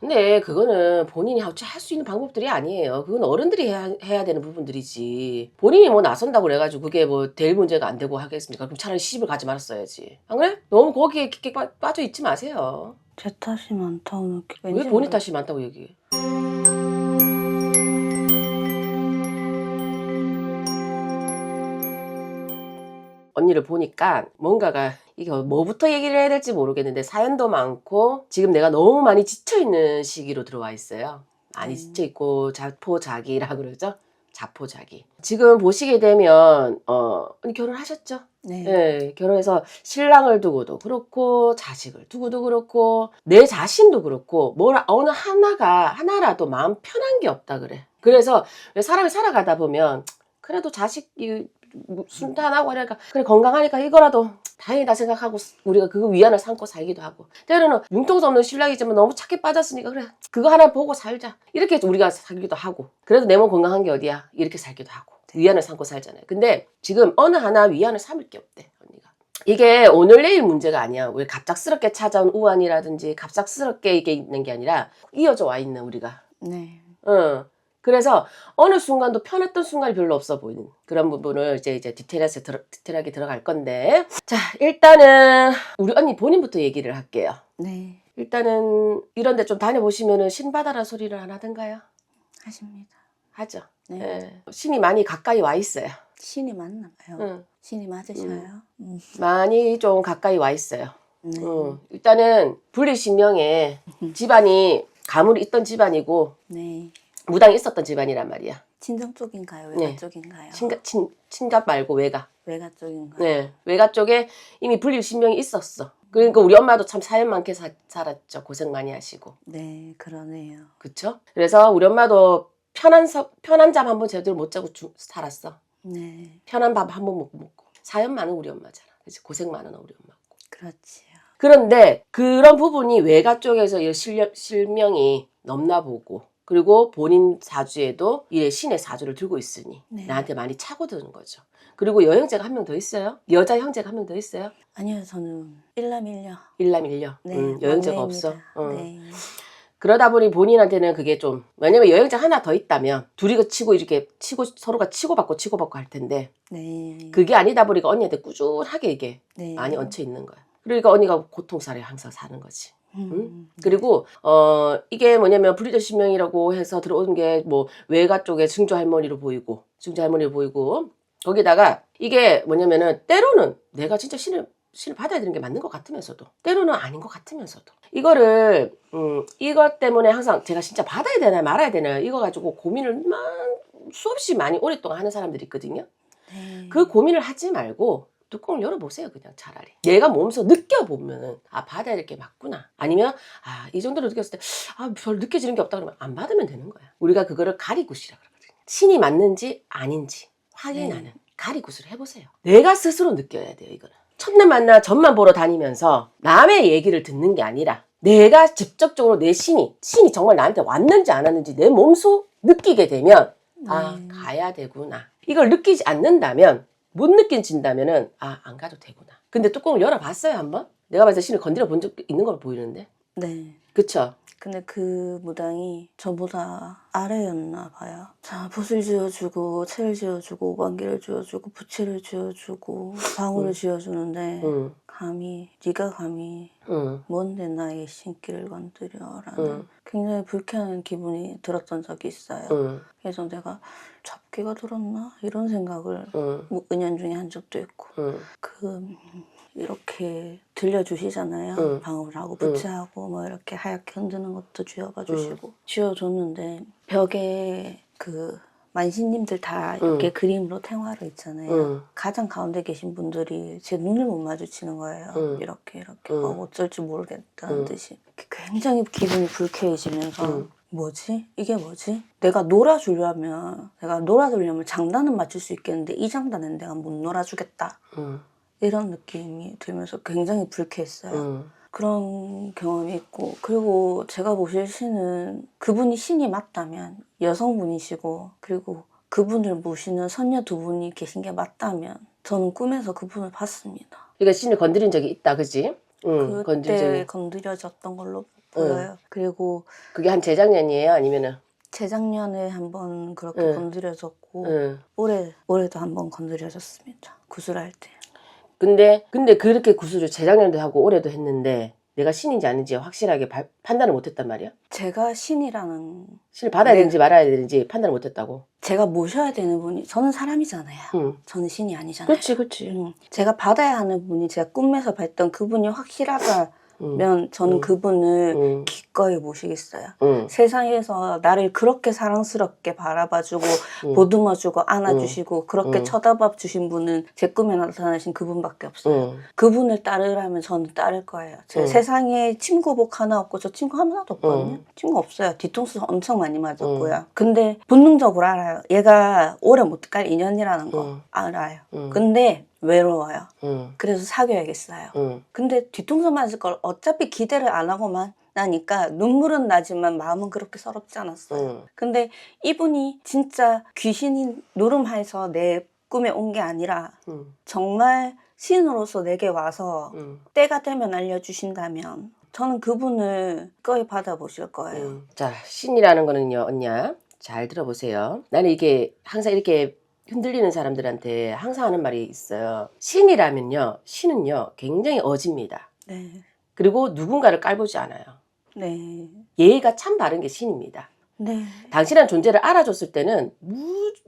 근데 그거는 본인이 할 수 있는 방법들이 아니에요. 그건 어른들이 해야 되는 부분들이지. 본인이 뭐 나선다고 그래가지고 그게 뭐 될 문제가 안 되고 하겠습니까? 그럼 차라리 시집을 가지 말았어야지. 안 그래? 너무 거기에 깊게 빠져 있지 마세요. 제 탓이 많다고 느끼. 왜 본인 탓이 많다고 얘기해? 언니를 보니까 뭔가가 이게 뭐부터 얘기를 해야 될지 모르겠는데 사연도 많고 지금 내가 너무 많이 지쳐있는 시기로 들어와 있어요. 많이 지쳐있고 자포자기라 그러죠? 자포자기. 지금 보시게 되면 언니 결혼하셨죠? 네. 네, 결혼해서 신랑을 두고도 그렇고 자식을 두고도 그렇고 내 자신도 그렇고 어느 하나라도 마음 편한 게 없다 그래. 그래서 왜 사람이 살아가다 보면 그래도 자식이 순탄하고 하니까 그래 건강하니까 이거라도 다행이다 생각하고 우리가 그거 위안을 삼고 살기도 하고 때로는 융통성 없는 신랑이지만 너무 착해 빠졌으니까 그래 그거 하나 보고 살자 이렇게 우리가 살기도 하고 그래도 내 몸 건강한 게 어디야 이렇게 살기도 하고 위안을 삼고 살잖아요. 근데 지금 어느 하나 위안을 삼을 게 없대 언니가. 이게 오늘 내일 문제가 아니야. 왜 갑작스럽게 찾아온 우환이라든지 갑작스럽게 이게 있는 게 아니라 이어져 와 있는 우리가. 네. 그래서 어느 순간도 편했던 순간이 별로 없어 보이는 그런 부분을 이제 디테일하게 들어갈 건데 자 일단은 우리 언니 본인부터 얘기를 할게요. 네. 일단은 이런 데 좀 다녀보시면은 신 받아라 소리를 안 하던가요? 하십니다. 하죠. 네. 예. 신이 많이 가까이 와 있어요. 신이 맞나 봐요. 신이 맞으셔요? 많이 좀 가까이 와 있어요. 네. 일단은 불리신명에 집안이 가물이 있던 집안이고 네. 무당이 있었던 집안이란 말이야. 친정 쪽인가요? 외가 네. 쪽인가요? 친갑 말고 외가. 외가 쪽인가요? 네. 외가 쪽에 이미 불일신명이 있었어. 그러니까 우리 엄마도 참 사연 많게 살았죠. 고생 많이 하시고. 네, 그러네요. 그쵸? 그래서 우리 엄마도 편한 잠 한 번 제대로 못 자고 살았어. 네. 편한 밥 한 번 먹고. 사연 많은 우리 엄마잖아. 그치? 고생 많은 우리 엄마고. 그렇지요. 그런데 그런 부분이 외가 쪽에서 이 실명이 넘나 보고 그리고 본인 사주에도 이 신의 사주를 들고 있으니 네. 나한테 많이 차고드는 거죠. 그리고 여형제가 한 명 더 있어요. 여자 형제가 한 명 더 있어요. 아니요, 저는 일남일녀. 일남일녀. 네, 여형제가 막내입니다. 없어. 네. 그러다 보니 본인한테는 그게 좀 왜냐면 여형제 하나 더 있다면 둘이 이렇게 서로가 치고받고 할 텐데 네. 그게 아니다 보니까 언니한테 꾸준하게 이게 네. 많이 얹혀 있는 거야. 그러니까 언니가 고통사를 항상 사는 거지. 그리고 이게 뭐냐면 불리더 신명이라고 해서 들어오는 게 뭐 외가 쪽에 증조 할머니로 보이고 거기다가 이게 뭐냐면은 때로는 내가 진짜 신을 받아야 되는 게 맞는 것 같으면서도 때로는 아닌 것 같으면서도 이거를 이것 때문에 항상 제가 진짜 받아야 되나 말아야 되나 이거 가지고 고민을 수없이 많이 오랫동안 하는 사람들이 있거든요. 네. 그 고민을 하지 말고 뚜껑을 열어보세요. 그냥 차라리 내가 몸에서 느껴보면은 받아야 될 게 맞구나 아니면 이 정도로 느꼈을 때 별 느껴지는 게 없다 그러면 안 받으면 되는 거야. 우리가 그거를 가리굿이라 그러거든요. 신이 맞는지 아닌지 확인하는 가리굿을 해보세요. 내가 스스로 느껴야 돼요. 이거는 첫날 만나 전만 보러 다니면서 남의 얘기를 듣는 게 아니라 내가 직접적으로 내 신이 정말 나한테 왔는지 안 왔는지 내 몸소 느끼게 되면 가야 되구나. 이걸 느끼지 않는다면 못 느낀다면은 안 가도 되구나. 근데 뚜껑을 열어봤어요 한번? 내가 봤을 때 신을 건드려 본 적 있는 걸 보이는데. 네. 그쵸? 근데 그 무당이 저보다 아래였나 봐요. 자, 붓을 쥐어주고 채를 쥐어주고 오반기를 쥐어주고 부채를 쥐어주고 방울을 쥐어주는데 네가 감히 뭔데 나의 신기를 건드려라는 굉장히 불쾌한 기분이 들었던 적이 있어요. 그래서 내가 잡기가 들었나? 이런 생각을 뭐 은연중에 한 적도 있고 이렇게 들려주시잖아요. 방울하고 부채하고 뭐 이렇게 하얗게 흔드는 것도 쥐어봐 주시고 쥐어줬는데 벽에 그 만신님들 다 이렇게 그림으로 태화로 있잖아요. 가장 가운데 계신 분들이 제 눈을 못 마주치는 거예요. 이렇게 어쩔 줄 모르겠다는 듯이 굉장히 기분이 불쾌해지면서 뭐지? 이게 뭐지? 내가 놀아주려면 장단은 맞출 수 있겠는데 이 장단은 내가 못 놀아주겠다. 이런 느낌이 들면서 굉장히 불쾌했어요. 그런 경험이 있고 그리고 제가 보실 신은 그분이 신이 맞다면 여성분이시고 그리고 그분을 모시는 선녀 두 분이 계신 게 맞다면 저는 꿈에서 그분을 봤습니다. 그러니까 신을 건드린 적이 있다 그지? 그때 건드려졌던 걸로 보여요. 그리고 그게 한 재작년이에요? 아니면은? 재작년에 한번 그렇게 건드려졌고 올해도 한번 건드려졌습니다. 구슬할 때. 근데 그렇게 구슬을 재작년도 하고 올해도 했는데 내가 신인지 아닌지 확실하게 판단을 못했단 말이야? 제가 신이라는 신을 받아야 되는지 말아야 되는지 판단을 못했다고? 제가 모셔야 되는 분이 저는 사람이잖아요. 저는 신이 아니잖아요. 그렇지. 제가 받아야 하는 분이 제가 꿈에서 봤던 그분이 확실하다면 저는 그분을 기꺼이 모시겠어요. 세상에서 나를 그렇게 사랑스럽게 바라봐주고 보듬어주고 안아주시고 그렇게 쳐다봐 주신 분은 제 꿈에 나타나신 그분밖에 없어요. 그분을 따르라면 저는 따를 거예요. 제 세상에 친구복 하나 없고 저 친구 하나도 없거든요. 친구 없어요. 뒤통수 엄청 많이 맞았고요. 근데 본능적으로 알아요. 얘가 오래 못 갈 인연이라는 거 알아요. 근데 외로워요. 그래서 사귀어야겠어요. 근데 뒤통수 맞을 걸 어차피 기대를 안 하고만 나니까 눈물은 나지만 마음은 그렇게 서럽지 않았어요. 근데 이분이 진짜 귀신이 노름해서 내 꿈에 온 게 아니라 정말 신으로서 내게 와서 때가 되면 알려주신다면 저는 그분을 거의 받아보실 거예요. 자, 신이라는 거는요, 언니야. 잘 들어보세요. 나는 이게 항상 이렇게 흔들리는 사람들한테 항상 하는 말이 있어요. 신이라면요, 신은요, 굉장히 어집니다. 네. 그리고 누군가를 깔보지 않아요. 네. 예의가 참 바른 게 신입니다. 네. 당신한 존재를 알아줬을 때는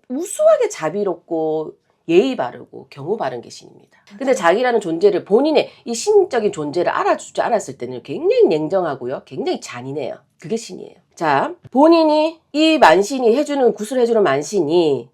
우수하게 자비롭고 예의 바르고 경우 바른 게 신입니다. 근데 자기라는 존재를 본인의 이 신적인 존재를 알아주지 않았을 때는 굉장히 냉정하고요. 굉장히 잔인해요. 그게 신이에요. 자, 본인이 이 만신이 해주는 구슬해주는 만신이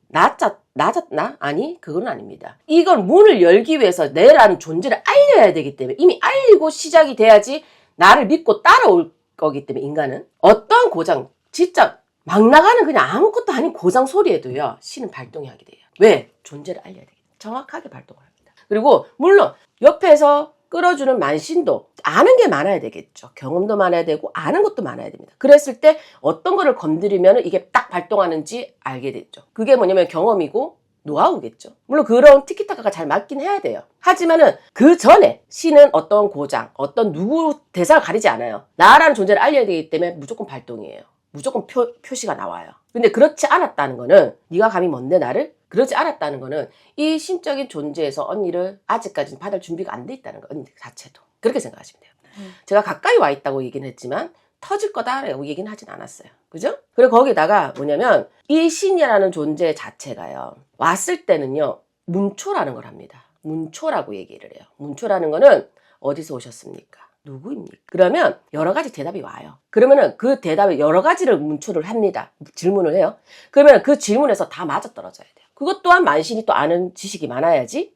낮았나? 아니, 그건 아닙니다. 이건 문을 열기 위해서 내라는 존재를 알려야 되기 때문에 이미 알리고 시작이 돼야지 나를 믿고 따라올 거기 때문에 인간은 어떠한 고장, 진짜 막 나가는 그냥 아무것도 아닌 고장 소리에도요, 신은 발동이 하게 돼요. 왜? 존재를 알려야 되겠다. 정확하게 발동을 합니다. 그리고 물론 옆에서 끌어주는 만신도 아는 게 많아야 되겠죠. 경험도 많아야 되고 아는 것도 많아야 됩니다. 그랬을 때 어떤 거를 건드리면 이게 딱 발동하는지 알게 됐죠. 그게 뭐냐면 경험이고 노하우겠죠. 물론 그런 티키타카가 잘 맞긴 해야 돼요. 하지만은 그 전에 신은 어떤 고장, 어떤 누구 대상을 가리지 않아요. 나라는 존재를 알려야 되기 때문에 무조건 발동이에요. 무조건 표시가 나와요. 근데 그렇지 않았다는 거는 네가 감히 뭔데 나를? 그러지 않았다는 거는 이 신적인 존재에서 언니를 아직까지는 받을 준비가 안 돼 있다는 거, 언니 자체도. 그렇게 생각하시면 돼요. 제가 가까이 와 있다고 얘기는 했지만 터질 거다라고 얘기는 하진 않았어요. 그죠? 그리고 거기다가 뭐냐면 이 신이라는 존재 자체가요. 왔을 때는요. 문초라는 걸 합니다. 문초라고 얘기를 해요. 문초라는 거는 어디서 오셨습니까? 누구입니까? 그러면 여러 가지 대답이 와요. 그러면은 그 대답에 여러 가지를 문초를 합니다. 질문을 해요. 그러면 그 질문에서 다 맞아떨어져야 돼요. 그것 또한 만신이 또 아는 지식이 많아야지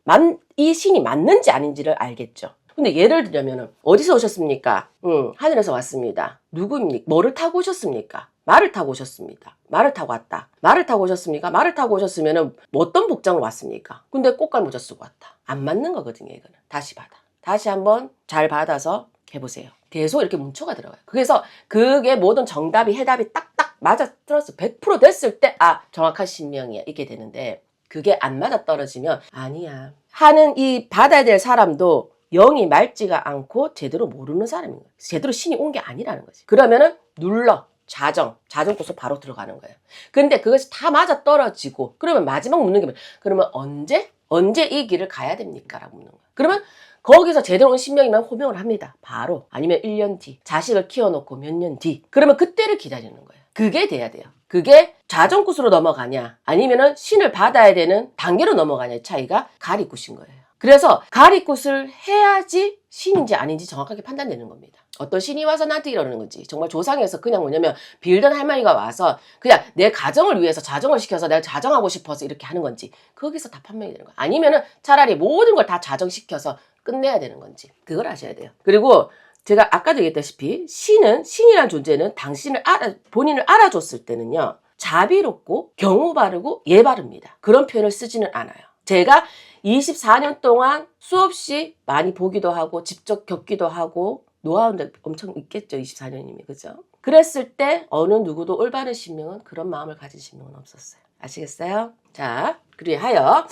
이 신이 맞는지 아닌지를 알겠죠. 근데 예를 들자면은 어디서 오셨습니까? 하늘에서 왔습니다. 누구입니까? 뭐를 타고 오셨습니까? 말을 타고 오셨습니다. 말을 타고 왔다. 말을 타고 오셨습니까? 말을 타고 오셨으면은 어떤 복장으로 왔습니까? 근데 꽃갈 모자 쓰고 왔다. 안 맞는 거거든요, 이거는. 다시 받아. 다시 한번 잘 받아서 해보세요. 계속 이렇게 문초가 들어가요. 그래서 그게 모든 정답이 해답이 딱딱 맞아떨어서 100% 됐을 때 정확한 신명이야 이게 되는데 그게 안 맞아떨어지면 아니야 하는 이 받아야 될 사람도 영이 맑지가 않고 제대로 모르는 사람인 거예요. 제대로 신이 온 게 아니라는 거지. 그러면은 눌러 자정 고소 바로 들어가는 거예요. 근데 그것이 다 맞아떨어지고 그러면 마지막 묻는 게 그러면 언제 이 길을 가야 됩니까? 라고 묻는 거예요. 그러면 거기서 제대로 온 신명이면 호명을 합니다. 바로. 아니면 1년 뒤. 자식을 키워놓고 몇 년 뒤. 그러면 그때를 기다리는 거예요. 그게 돼야 돼요. 그게 자정굿으로 넘어가냐 아니면은 신을 받아야 되는 단계로 넘어가냐의 차이가 가리굿인 거예요. 그래서 가리굿을 해야지 신인지 아닌지 정확하게 판단되는 겁니다. 어떤 신이 와서 나한테 이러는 건지 정말 조상에서 그냥 뭐냐면 빌던 할머니가 와서 그냥 내 가정을 위해서 자정을 시켜서 내가 자정하고 싶어서 이렇게 하는 건지 거기서 다 판명이 되는 거예요. 아니면은 차라리 모든 걸 다 자정시켜서 끝내야 되는 건지 그걸 아셔야 돼요. 그리고 제가 아까도 얘기했다시피 신이라는 존재는 본인을 알아줬을 때는요 자비롭고 경우 바르고 예 바릅니다. 그런 표현을 쓰지는 않아요. 제가 24년 동안 수없이 많이 보기도 하고 직접 겪기도 하고 노하우는 엄청 있겠죠. 24년이면 그죠? 그랬을 때 어느 누구도 올바른 신명은 그런 마음을 가진 신명은 없었어요. 아시겠어요? 자, 그리하여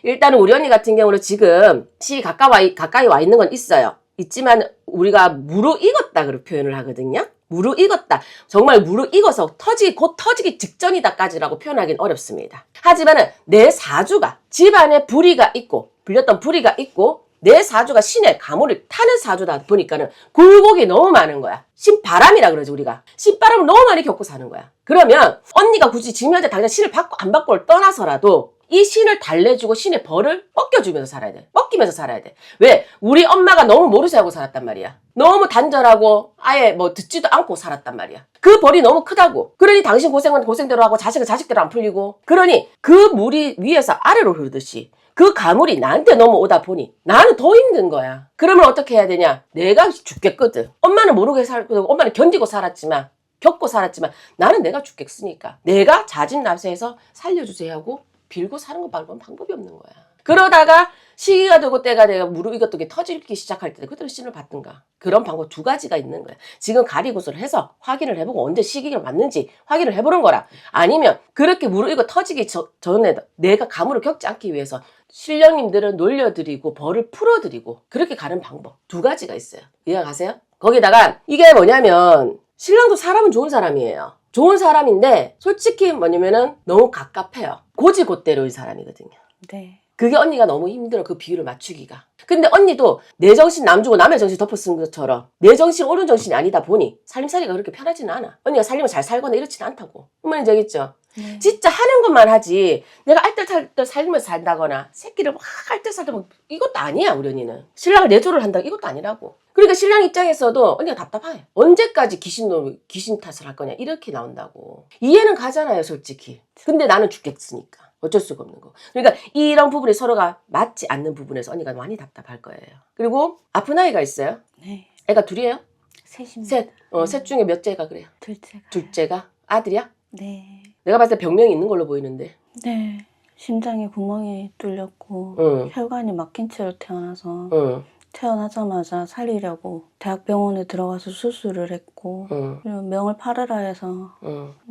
일단은 우리 언니 같은 경우는 지금 신이 가까이 와 있는 건 있어요. 있지만 우리가 무르익었다 그렇게 표현을 하거든요. 무르익었다. 정말 무르익어서 곧 터지기 직전이다까지라고 표현하기는 어렵습니다. 하지만은 내 사주가 집안에 불의가 있고 불렸던 불의가 있고 내 사주가 신의 가물을 타는 사주다 보니까는 굴곡이 너무 많은 거야. 신바람이라 그러지 우리가. 신바람을 너무 많이 겪고 사는 거야. 그러면 언니가 굳이 지금 현재 당장 신을 받고 안 받고를 떠나서라도 이 신을 달래주고 신의 벌을 꺾여주면서 살아야 돼. 꺾이면서 살아야 돼. 왜? 우리 엄마가 너무 모르쇠하고 살았단 말이야. 너무 단절하고 아예 뭐 듣지도 않고 살았단 말이야. 그 벌이 너무 크다고. 그러니 당신 고생은 고생대로 하고 자식은 자식대로 안 풀리고. 그러니 그 물이 위에서 아래로 흐르듯이 그 가물이 나한테 넘어오다 보니 나는 더 힘든 거야. 그러면 어떻게 해야 되냐? 내가 죽겠거든. 엄마는 모르게 살고 엄마는 견디고 살았지만 겪고 살았지만 나는 내가 죽겠으니까 내가 자진납세해서 살려주세요 하고 빌고 사는 거 말고는 방법이 없는 거야. 그러다가 시기가 되고 때가 되고 무르익었던 게 터지기 시작할 때 그대로 신을 받든가. 그런 방법 두 가지가 있는 거야. 지금 가리고서를 해서 확인을 해보고 언제 시기가 맞는지 확인을 해보는 거라. 아니면 그렇게 무르익어 터지기 전에 내가 가물을 겪지 않기 위해서 신령님들은 놀려드리고 벌을 풀어드리고 그렇게 가는 방법 두 가지가 있어요. 이해가 가세요? 거기다가 이게 뭐냐면 신랑도 사람은 좋은 사람이에요. 좋은 사람인데 솔직히 뭐냐면은 너무 갑갑해요. 고지고대로인 사람이거든요. 네. 그게 언니가 너무 힘들어. 그 비율을 맞추기가. 근데 언니도 내 정신 남 주고 남의 정신 덮어 쓴 것처럼 내 정신 옳은 정신이 아니다 보니 살림살이가 그렇게 편하지는 않아. 언니가 살림을 잘 살거나 이렇지는 않다고. 어머니 저겠죠. 진짜 하는 것만 하지 내가 알뜰살뜰 살면서 산다거나 새끼를 막 알뜰살뜰 이것도 아니야. 우리 언니는 신랑을 내조를 한다 이것도 아니라고. 그러니까 신랑 입장에서도 언니가 답답해. 언제까지 귀신 탓을 할 거냐 이렇게 나온다고. 이해는 가잖아요 솔직히. 근데 나는 죽겠으니까 어쩔 수가 없는 거. 그러니까 이런 부분이 서로가 맞지 않는 부분에서 언니가 많이 답답할 거예요. 그리고 아픈 아이가 있어요. 네. 애가 둘이에요? 셋입니다. 셋 중에 몇째가 그래요? 둘째가. 둘째가? 아들이야? 네. 내가 봤을 때 병명이 있는 걸로 보이는데. 네. 심장에 구멍이 뚫렸고 응. 혈관이 막힌 채로 태어나서 응. 태어나자마자 살리려고 대학병원에 들어가서 수술을 했고 그리고 명을 팔으라 해서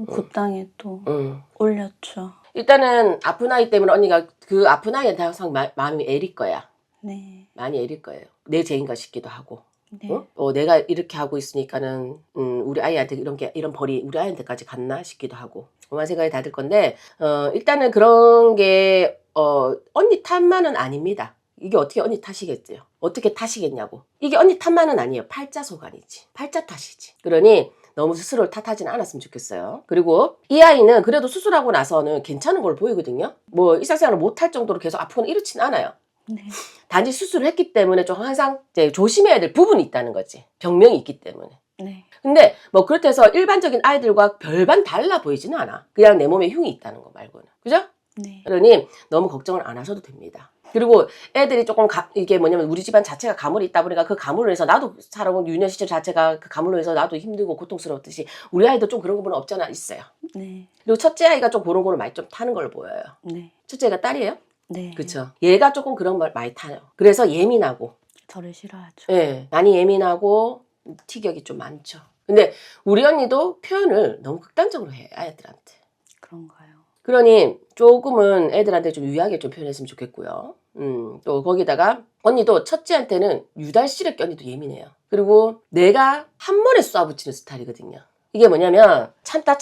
굿당에 또 올렸죠. 일단은 아픈 아이 때문에 언니가 그 아픈 아이한테 항상 마음이 애릴 거야. 네. 많이 애릴 거예요. 내 죄인가 싶기도 하고. 네. 내가 이렇게 하고 있으니까는 우리 아이한테 이런 벌이 우리 아이한테까지 갔나 싶기도 하고 그런 생각이 다 들 건데 일단은 그런 게 언니 탓만은 아닙니다. 이게 어떻게 언니 탓이겠어요? 어떻게 탓이겠냐고. 이게 언니 탓만은 아니에요. 팔자소관이지. 팔자 탓이지. 그러니 너무 스스로를 탓하지는 않았으면 좋겠어요. 그리고 이 아이는 그래도 수술하고 나서는 괜찮은 걸 보이거든요. 뭐 일상생활을 못할 정도로 계속 아프거나 이렇지는 않아요. 네. 단지 수술을 했기 때문에 좀 항상 이제 조심해야 될 부분이 있다는 거지. 병명이 있기 때문에. 네. 근데 뭐 그렇다 해서 일반적인 아이들과 별반 달라 보이지는 않아. 그냥 내 몸에 흉이 있다는 거 말고는. 그죠? 네. 그러니 너무 걱정을 안 하셔도 됩니다. 그리고 애들이 조금 이게 뭐냐면 우리 집안 자체가 가물이 있다 보니까 그 가물로 해서 나도 살아온 유년 시절 자체가 그 가물로 해서 나도 힘들고 고통스러웠듯이 우리 아이도 좀 그런 부분은 없잖아 있어요. 네. 그리고 첫째 아이가 좀 그런 거를 많이 좀 타는 걸로 보여요. 네. 첫째가 딸이에요? 네. 그쵸. 얘가 조금 그런 걸 많이 타요. 그래서 예민하고. 저를 싫어하죠. 예, 많이 예민하고 티격이 좀 많죠. 근데 우리 언니도 표현을 너무 극단적으로 해, 아이들한테. 그런가요? 그러니 조금은 애들한테 좀 유하게 좀 표현했으면 좋겠고요. 또 거기다가 언니도 첫째한테는 유달스럽게 언니도 예민해요. 그리고 내가 한 번에 쏴붙이는 스타일이거든요. 이게 뭐냐면 참다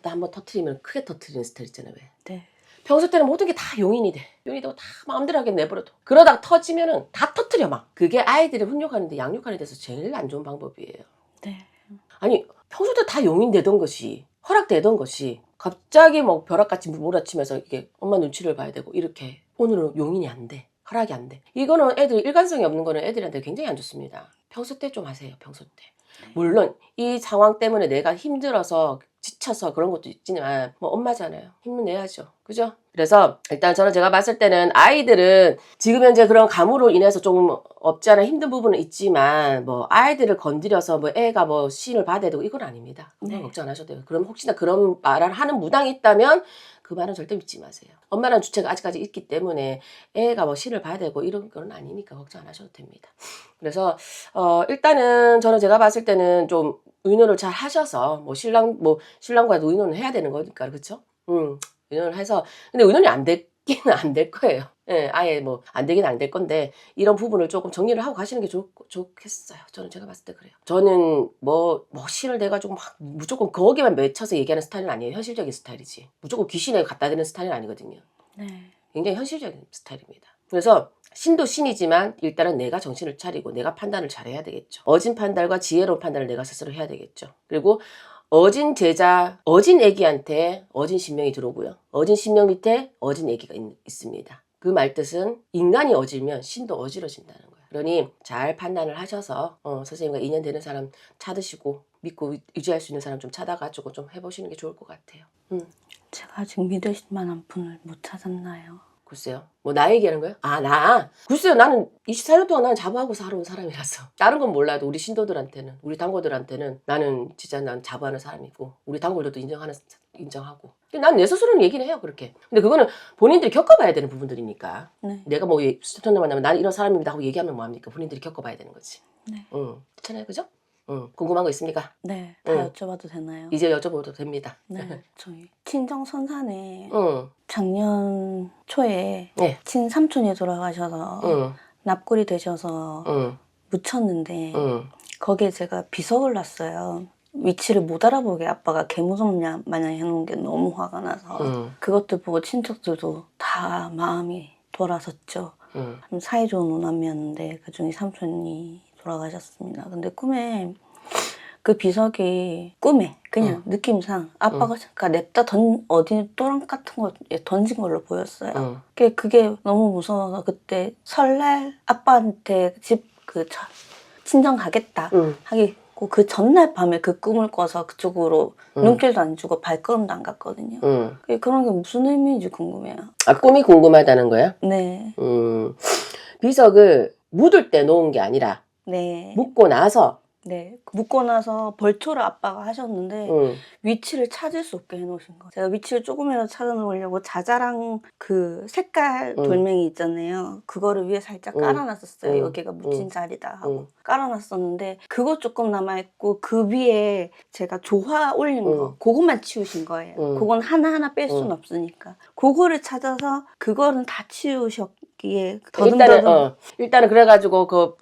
한번 터트리면 크게 터트리는 스타일 있잖아요. 왜? 네. 평소 때는 모든 게 다 용인이 돼. 용인이 되고 다 마음대로 하게 내버려둬. 그러다가 터지면은 다 터트려 막. 그게 아이들을 훈육하는데 양육하는 데서 제일 안 좋은 방법이에요. 네. 아니 평소 때 다 용인되던 것이 허락되던 것이 갑자기 뭐 벼락같이 몰아치면서 이게 엄마 눈치를 봐야 되고 이렇게 오늘은 용인이 안 돼. 허락이 안 돼. 이거는 애들이 일관성이 없는 거는 애들한테 굉장히 안 좋습니다. 평소 때 좀 하세요. 평소 때. 물론 이 상황 때문에 내가 힘들어서 지쳐서 그런 것도 있지만 뭐 엄마잖아요. 힘은 내야죠. 그죠? 그래서 일단 제가 봤을 때는 아이들은 지금 현재 그런 가물로 인해서 좀 없지 않아 힘든 부분은 있지만 뭐 아이들을 건드려서 뭐 애가 뭐 시인을 받아야 되고 이건 아닙니다. 그건 걱정 안 하셔도 돼요. 그럼 혹시나 그런 말을 하는 무당이 있다면 그 말은 절대 믿지 마세요. 엄마라는 주체가 아직까지 있기 때문에 애가 뭐 시를 봐야 되고 이런 건 아니니까 걱정 안 하셔도 됩니다. 그래서 일단은 제가 봤을 때는 좀 의논을 잘 하셔서 신랑과도 의논을 해야 되는 거니까 그렇죠? 의논을 해서 근데 의논이 안 됐기는 안 될 거예요. 예, 아예 뭐 안 되긴 안 될 건데 이런 부분을 조금 정리를 하고 가시는 게 좋겠어요. 저는 제가 봤을 때 그래요. 저는 뭐 신을 내가지고 막 무조건 거기만 맺혀서 얘기하는 스타일은 아니에요. 현실적인 스타일이지. 무조건 귀신에 갖다 대는 스타일은 아니거든요. 네. 굉장히 현실적인 스타일입니다. 그래서 신도 신이지만 일단은 내가 정신을 차리고 내가 판단을 잘해야 되겠죠. 어진 판단과 지혜로운 판단을 내가 스스로 해야 되겠죠. 그리고 어진 제자, 어진 애기한테 어진 신명이 들어오고요. 어진 신명 밑에 어진 애기가 있습니다. 그 말뜻은 인간이 어질면 신도 어지러진다는 거예요. 그러니 잘 판단을 하셔서 선생님과 인연 되는 사람 찾으시고 믿고 유지할 수 있는 사람 좀 찾아가지고 좀 해보시는 게 좋을 것 같아요. 제가 아직 믿을 만한 분을 못 찾았나요? 글쎄요. 뭐 나 얘기하는 거예요? 아, 나? 글쎄요. 나는 24년 동안 나는 자부하고 살아온 사람이라서 다른 건 몰라도 우리 신도들한테는, 우리 단골들한테는 나는 진짜 난 자부하는 사람이고 우리 단골들도 인정하고 난 내 스스로는 얘기는 해요. 그렇게. 근데 그거는 본인들이 겪어봐야 되는 부분들이니까. 네. 내가 뭐 스토커를 만나면 난 이런 사람입니다 하고 얘기하면 뭐합니까? 본인들이 겪어봐야 되는 거지. 네. 그렇잖아요. 그죠? 궁금한 거 있습니까? 네. 다 여쭤봐도 되나요? 이제 여쭤봐도 됩니다. 네. 저희 친정 선산에 응. 작년 초에 네. 친삼촌이 돌아가셔서 납골이 되셔서 묻혔는데 거기에 제가 비석을 놨어요. 위치를 못 알아보게 아빠가 개무섭냐 마냥 해놓은 게 너무 화가 나서 그것들 보고 친척들도 다 마음이 돌아섰죠. 좀 사이좋은 오남이었는데 그중에 삼촌이 돌아가셨습니다. 근데 꿈에 그 비석이 꿈에 그냥 느낌상 아빠가 냅다 어디 또랑 같은 거에 던진 걸로 보였어요. 그게 너무 무서워서 그때 설날 아빠한테 집 친정 가겠다 하고 그 전날 밤에 그 꿈을 꿔서 그쪽으로 눈길도 안 주고 발걸음도 안 갔거든요. 그런 게 무슨 의미인지 궁금해요. 아, 꿈이 궁금하다는 거야? 네. 비석을 묻을 때 놓은 게 아니라 네. 묻고 나서 네. 묻고 나서 벌초를 아빠가 하셨는데 위치를 찾을 수 없게 해놓으신 거예요. 제가 위치를 조금이라도 찾아놓으려고 자잘한 그 색깔 돌멩이 있잖아요. 그거를 위에 살짝 깔아놨었어요. 여기가 묻힌 자리다 하고 깔아놨었는데 그거 조금 남아있고 그 위에 제가 조화 올린 거 그것만 치우신 거예요. 그건 하나하나 뺄 수는 없으니까 그거를 찾아서 그거는 다 치우셨기에 일단은 그래가지고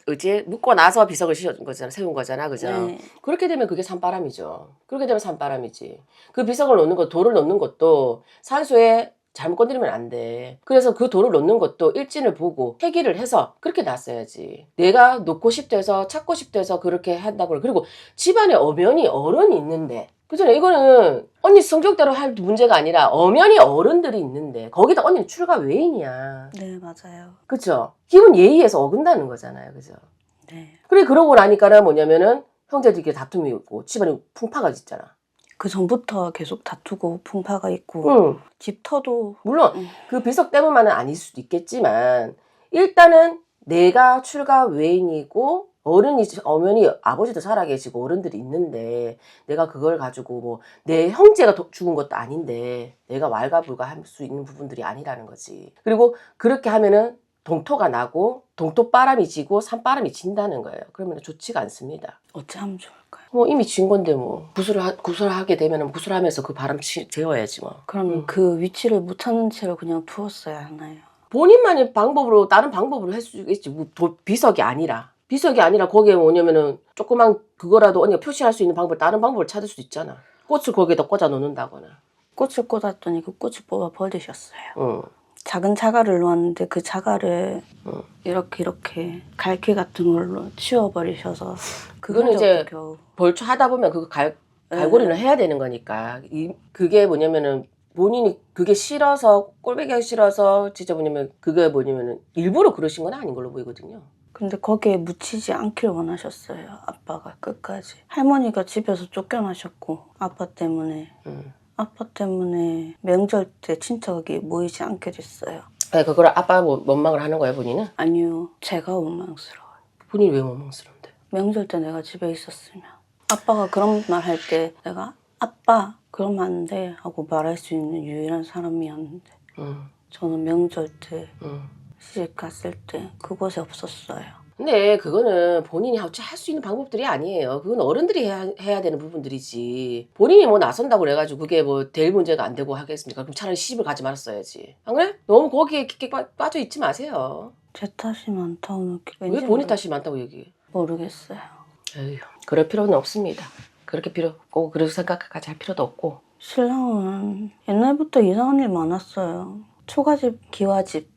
묻고 나서 비석을 씌워준 거잖아. 세운 거잖아. 그죠? 네. 그렇게 되면 그게 산바람이죠. 그렇게 되면 산바람이지. 그 비석을 놓는 것, 돌을 놓는 것도 산소에 잘못 건드리면 안 돼. 그래서 그 돌을 놓는 것도 일진을 보고 해기를 해서 그렇게 놨어야지. 내가 놓고 싶대서 찾고 싶대서 그렇게 한다고. 그리고 집안에 엄연히 어른이 있는데 그잖아요. 이거는 언니 성격대로 할 문제가 아니라 엄연히 어른들이 있는데 거기다 언니는 출가 외인이야. 네, 맞아요. 그쵸? 기본 예의에서 어긋나는 거잖아요. 그죠? 네. 그래, 그러고 나니까는 뭐냐면은 형제들끼리 다툼이 있고 집안에 풍파가 있잖아. 그 전부터 계속 다투고 풍파가 있고 집터도 물론 그 비석 때문만은 아닐 수도 있겠지만 일단은 내가 출가 외인이고 어머니 아버지도 살아계시고 어른들이 있는데 내가 그걸 가지고 뭐 내 형제가 죽은 것도 아닌데 내가 왈가불가 할 수 있는 부분들이 아니라는 거지. 그리고 그렇게 하면은 동토가 나고 동토바람이 지고 산바람이 진다는 거예요. 그러면 좋지가 않습니다. 어찌 하면 좋을까요? 뭐 이미 진 건데 뭐 구슬하게 되면 구슬하면서 그 바람 재워야지 뭐. 그러면 그 위치를 못 찾는 채로 그냥 두었어야 하나요? 본인만의 방법으로 다른 방법으로 할 수 있겠지. 뭐 비석이 아니라 거기에 뭐냐면은 조그만 그거라도 언니가 표시할 수 있는 방법 다른 방법을 찾을 수 있잖아. 꽃을 거기에다 꽂아 놓는다거나. 꽃을 꽂았더니 그 꽃을 뽑아 버리셨어요. 작은 자갈을 놓았는데 그 자갈을 이렇게 갈퀴 같은 걸로 치워버리셔서 그거는 이제 벌초 하다 보면 그거 갈고리는 해야 되는 거니까. 그게 뭐냐면은 본인이 그게 싫어서 꼴보기가 싫어서 진짜 그게 뭐냐면은 일부러 그러신 건 아닌 걸로 보이거든요. 근데 거기에 묻히지 않길 원하셨어요. 아빠가 끝까지. 할머니가 집에서 쫓겨나셨고 아빠 때문에 명절 때 친척이 모이지 않게 됐어요. 네, 그걸 아빠 원망을 하는 거예요, 본인은? 아니요. 제가 원망스러워요. 본인이 왜 원망스러운데? 명절 때 내가 집에 있었으면 아빠가 그런 말 할 때 내가 아빠 그러면 안 돼 하고 말할 수 있는 유일한 사람이었는데 저는 명절 때 시집 갔을 때 그곳에 없었어요. 근데 그거는 본인이 할 수 있는 방법들이 아니에요. 그건 어른들이 해야 되는 부분들이지. 본인이 뭐 나선다고 그래가지고 그게 뭐 될 문제가 안 되고 하겠습니까? 그럼 차라리 시집을 가지 말았어야지. 안 그래? 너무 거기에 깊게 빠져 있지 마세요. 제 탓이 많다고 느끼. 왜 본인 탓이 많다고 얘기해? 모르겠어요. 에휴, 그럴 필요는 없습니다. 그렇게 꼭 그렇게 생각까지 할 필요도 없고. 신랑은 옛날부터 이상한 일 많았어요. 초가집, 기와집.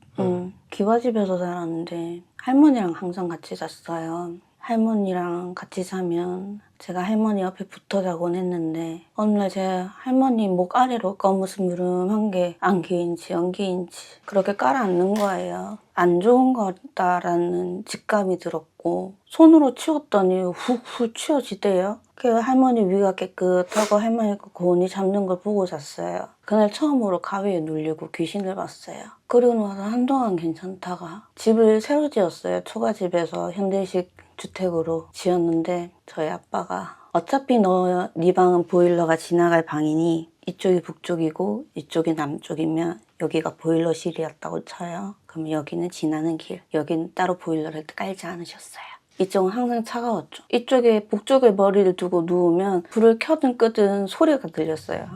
기와집에서 살았는데 할머니랑 항상 같이 잤어요. 할머니랑 같이 자면 제가 할머니 옆에 붙어 자곤 했는데 어느 날 제 할머니 목 아래로 거무스무름한 게 안개인지 연기인지 그렇게 깔아앉는 거예요. 안 좋은 거다라는 직감이 들었고 손으로 치웠더니 훅훅 치워지대요. 그 할머니 위가 깨끗하고 할머니 고온이 잡는 걸 보고 잤어요. 그날 처음으로 가위에 눌리고 귀신을 봤어요. 그리고 나서 한동안 괜찮다가 집을 새로 지었어요. 초가집에서 현대식 주택으로 지었는데 저희 아빠가 어차피 네 방은 보일러가 지나갈 방이니 이쪽이 북쪽이고 이쪽이 남쪽이면 여기가 보일러실이었다고 쳐요. 그럼 여기는 지나는 길, 여기는 따로 보일러를 깔지 않으셨어요. 이쪽은 항상 차가웠죠. 이쪽에 북쪽에 머리를 두고 누우면 불을 켜든 끄든 소리가 들렸어요.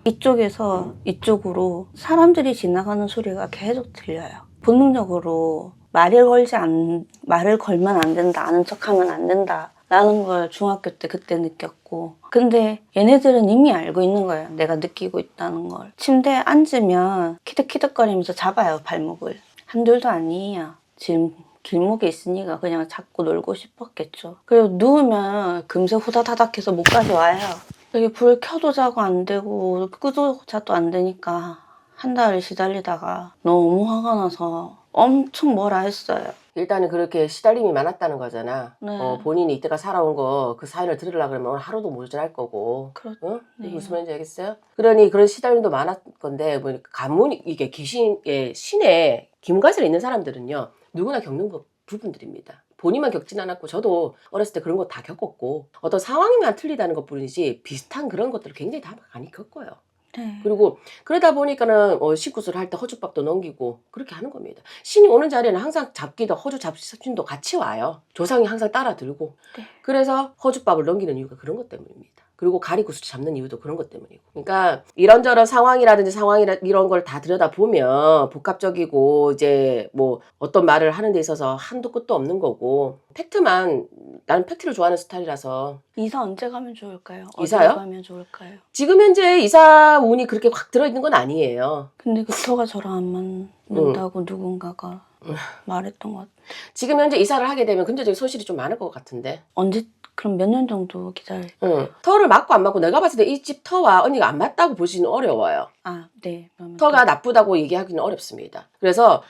이쪽에서 이쪽으로 사람들이 지나가는 소리가 계속 들려요. 본능적으로 말을 걸면 안 된다, 아는 척하면 안 된다 라는 걸 중학교 때 그때 느꼈고 근데 얘네들은 이미 알고 있는 거예요. 내가 느끼고 있다는 걸. 침대에 앉으면 키득키득거리면서 잡아요, 발목을. 한둘도 아니에요. 지금 길목에 있으니까 그냥 잡고 놀고 싶었겠죠. 그리고 누우면 금세 후다다닥 해서 목까지 와요. 여기 불 켜도 자고 안 되고 끄도 자도 안 되니까 한 달을 시달리다가 너무 화가 나서 엄청 뭐라 했어요. 일단은 그렇게 시달림이 많았다는 거잖아. 네. 본인이 이때가 살아온 거 그 사연을 들으려고 그러면 오늘 하루도 모자랄 거고. 응? 네. 무슨 말인지 알겠어요? 그러니 그런 시달림도 많았을 건데 보니까 가문이 이게 신에 기문관설에 있는 사람들은요 누구나 겪는 부분들입니다. 본인만 겪진 않았고 저도 어렸을 때 그런 거 다 겪었고 어떤 상황이만 틀리다는 것 뿐이지 비슷한 그런 것들을 굉장히 다 많이 겪어요. 네. 그리고 그러다 보니까는 식구수를 할 때 허주밥도 넘기고 그렇게 하는 겁니다. 신이 오는 자리에는 항상 잡기도 허주 잡신도 같이 와요. 조상이 항상 따라 들고. 네. 그래서 허주밥을 넘기는 이유가 그런 것 때문입니다. 그리고 가리구슬 잡는 이유도 그런 것 때문이고. 그러니까 이런저런 상황이라든지 이런 걸 다 들여다보면 복합적이고 이제 뭐 어떤 말을 하는 데 있어서 한도 끝도 없는 거고 나는 팩트를 좋아하는 스타일이라서. 이사 언제 가면 좋을까요? 이사요? 어디로 가면 좋을까요? 지금 현재 이사 운이 그렇게 확 들어있는 건 아니에요. 근데 그 터가 저랑 안 맞는다고 누군가가 말했던 것 같아요. 지금 현재 이사를 하게 되면 금전적인 손실이 좀 많을 것 같은데. 언제 그럼 몇 년 정도 기다릴까요? 터를 맞고 안 맞고 내가 봤을 때 이 집 터와 언니가 안 맞다고 보시는 어려워요. 아, 네. 터가 나쁘다고 얘기하기는 어렵습니다. 그래서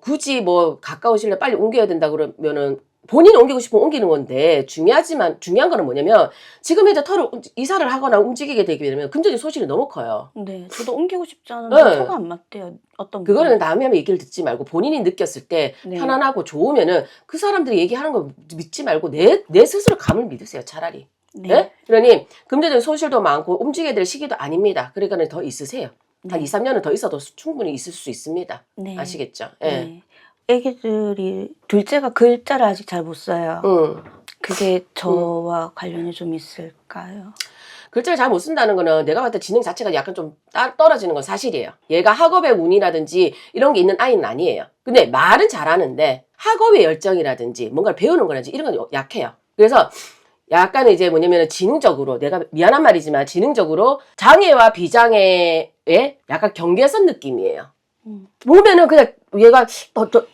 굳이 뭐 가까우실래 빨리 옮겨야 된다 그러면은 본인이 옮기고 싶으면 옮기는 건데 중요한 거는 뭐냐면 지금 현재 터를 이사를 하거나 움직이게 되게 되면 금전적인 손실이 너무 커요. 네, 저도 옮기고 싶지 않은데 네. 터가 안 맞대요. 그거는 남의 얘기를 듣지 말고 본인이 느꼈을 때 네. 편안하고 좋으면은 그 사람들이 얘기하는 거 믿지 말고 내 스스로 감을 믿으세요, 차라리. 네. 네? 그러니 금전적인 손실도 많고 움직여야 될 시기도 아닙니다. 그러니까는 더 있으세요. 한 2, 3년은 더 있어도 충분히 있을 수 있습니다. 네. 아시겠죠? 예. 네. 애기들이 둘째가 글자를 아직 잘 못 써요. 그게 저와 관련이 좀 있을까요? 글자를 잘 못 쓴다는 거는 내가 봤을 때 지능 자체가 약간 좀 떨어지는 건 사실이에요. 얘가 학업의 운이라든지 이런 게 있는 아이는 아니에요. 근데 말은 잘하는데 학업의 열정이라든지 뭔가를 배우는 거라든지 이런 건 약해요. 그래서 약간은 이제 뭐냐면 지능적으로 내가 미안한 말이지만 지능적으로 장애와 비장애의 약간 경계선 느낌이에요. 보면은 그냥 얘가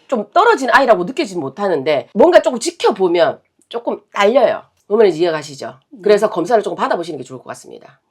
좀 떨어진 아이라고 느끼지 못하는데 뭔가 조금 지켜보면 조금 딸려요. 어머니 이해가시죠? 그래서 검사를 조금 받아보시는 게 좋을 것 같습니다.